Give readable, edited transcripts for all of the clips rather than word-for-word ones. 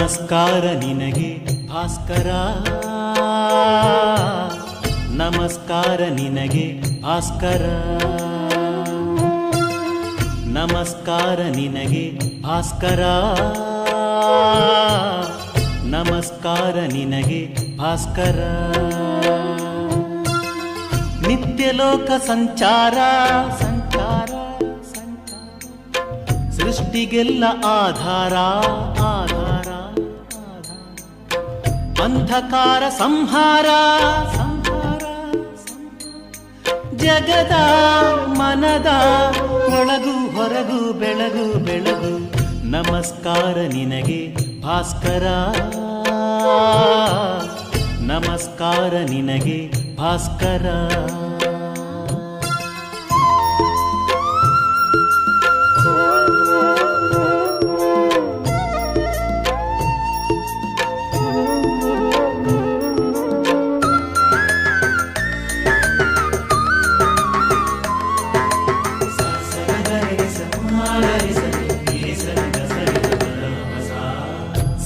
ನಮಸ್ಕಾರ ನಿನಗೆ ಭಾಸ್ಕರ, ನಮಸ್ಕಾರ ನಿನಗೆ ಭಾಸ್ಕರ, ನಮಸ್ಕಾರ ನಿನಗೆ ಭಾಸ್ಕರ, ನಮಸ್ಕಾರ ನಿನಗೆ ಭಾಸ್ಕರ. ನಿತ್ಯಲೋಕ ಸಂಚಾರ ಸಂಚಾರ ಸಂಚಾರ, ಸೃಷ್ಟಿಗೆಲ್ಲ ಆಧಾರ ಆಧಾರ ಆಧಾರ, ಅಂಧಕಾರ ಸಂಹಾರ ಸಂಹಾರ ಸಂಹಾರ, ಜಗದ ಮನದ ಒಳಗು ಹೊರಗು ಬೆಳಗು ಬೆಳಗು. ನಮಸ್ಕಾರ ನಿನಗೆ ಭಾಸ್ಕರ, ನಮಸ್ಕಾರ ನಿನಗೆ ಭಾಸ್ಕರ.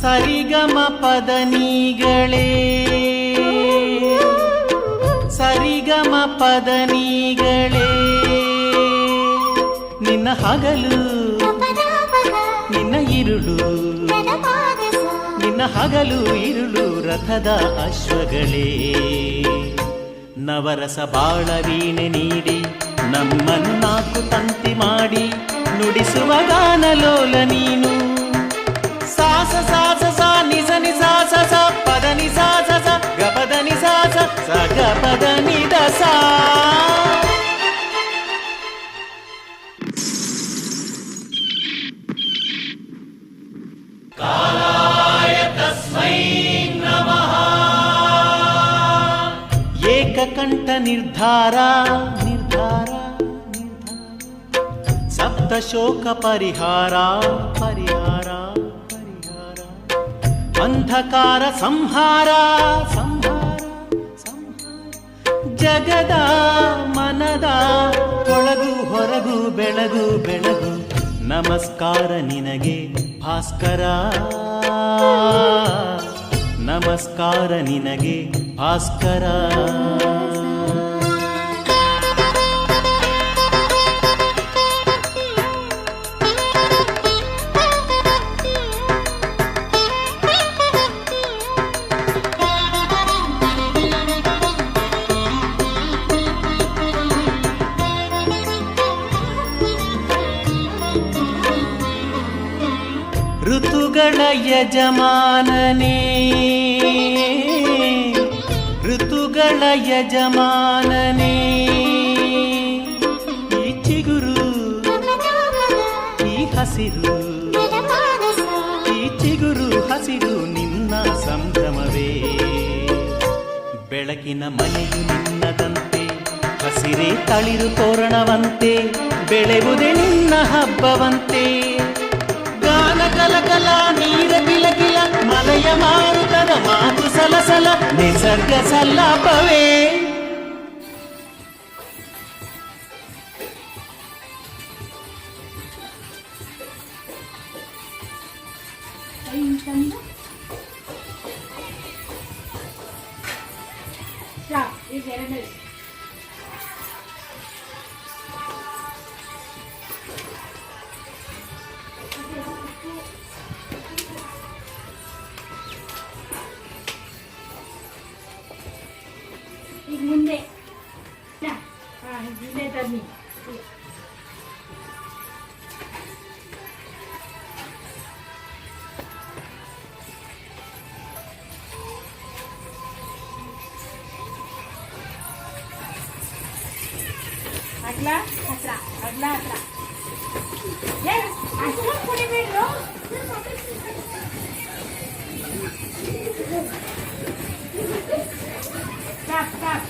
ಸರಿಗಮ ಪದನಿಗಳೇ, ಸರಿಗಮ ಪದನಿಗಳೇ, ನಿನ್ನ ಹಗಲು ನಿನ್ನ ಇರುಳು, ನಿನ್ನ ಹಗಲು ಇರುಳು ರಥದ ಅಶ್ವಗಳೇ. ನವರಸ ಬಾಳ ವೀಣೆ ನೀಡಿ ನಮ್ಮನ್ನು ನಾಕು ತಂತಿ ಮಾಡಿ ನುಡಿಸುವ ಗಾನಲೋಲ ನೀನು. ಸಾಸ ಸಾಸ ಸಾ ನಿಸ ನಿಸ ಸ ಸ ಪದ ನಿಸ ಸ ಸ ಗ ಪದ ನಿಸ ಸ ಸ ಗ ಪದ ನಿದ ಸಾ. ಕಾಲಾಯ ತಸ್ಮೈ ನಮಃ. ಏಕಕಂಠ ನಿರ್ಧಾರ ನಿರ್ಧಾರ ನಿರ್ಧಾರ, ಸಪ್ತಶೋಕ ಪರಿಹಾರ ಪರಿಹಾರ, ಅಂಧಕಾರ ಸಂಹಾರ ಸಂಹಾರ ಸಂಹಾರ, ಜಗದ ಮನದ ಒಳಗು ಹೊರಗು ಬೆಳಗು ಬೆಳಗು. ನಮಸ್ಕಾರ ನಿನಗೆ ಭಾಸ್ಕರ, ನಮಸ್ಕಾರ ನಿನಗೆ ಭಾಸ್ಕರ. ಋತುಗಳ ಯಜಮಾನನೇ, ಋತುಗಳ ಯಜಮಾನನೇ, ಈ ಚಿಗುರು ಈ ಹಸಿರು, ಈ ಚಿಗುರು ಹಸಿರು ನಿನ್ನ ಸಂಭ್ರಮವೇ. ಬೆಳಕಿನ ಮನೆಯು ನಿನ್ನದಂತೆ, ಹಸಿರೇ ತಳಿರು ತೋರಣವಂತೆ, ಬೆಳೆಯುವುದೇ ನಿನ್ನ ಹಬ್ಬವಂತೆ. ಗಾನ ಕಲಕಲ ನೀರ ಕಿಲಕಿಲ, ಮಲಯ ಮಾರುತದ ಮಾತು ಸಲಸಲ, ನಿಸರ್ಗ ಸಲ್ಲಾಪವೇ. ಈಗ ಮುಂದೆ ಮುಂದೆ ತನ್ನಿ. ಅಗ್ಲ ಹತ್ರ ಅಗ್ಲ ಹತ್ರ ಅಷ್ಟೊಂದು ಕುಡಿಬೇಡ್ರು. Stop stop.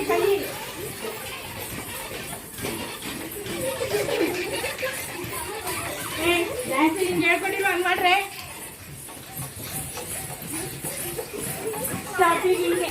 ಕೈ ಜಾಸ್ತಿ ನಿಮ್ಗೆ ಹೇಳ್ಕೊಟ್ಟಿಲ್ವ ಹಂಗ್ ಮಾಡ್ರೆ. ಸ್ಟಾಪ್. ಹೀಗೆ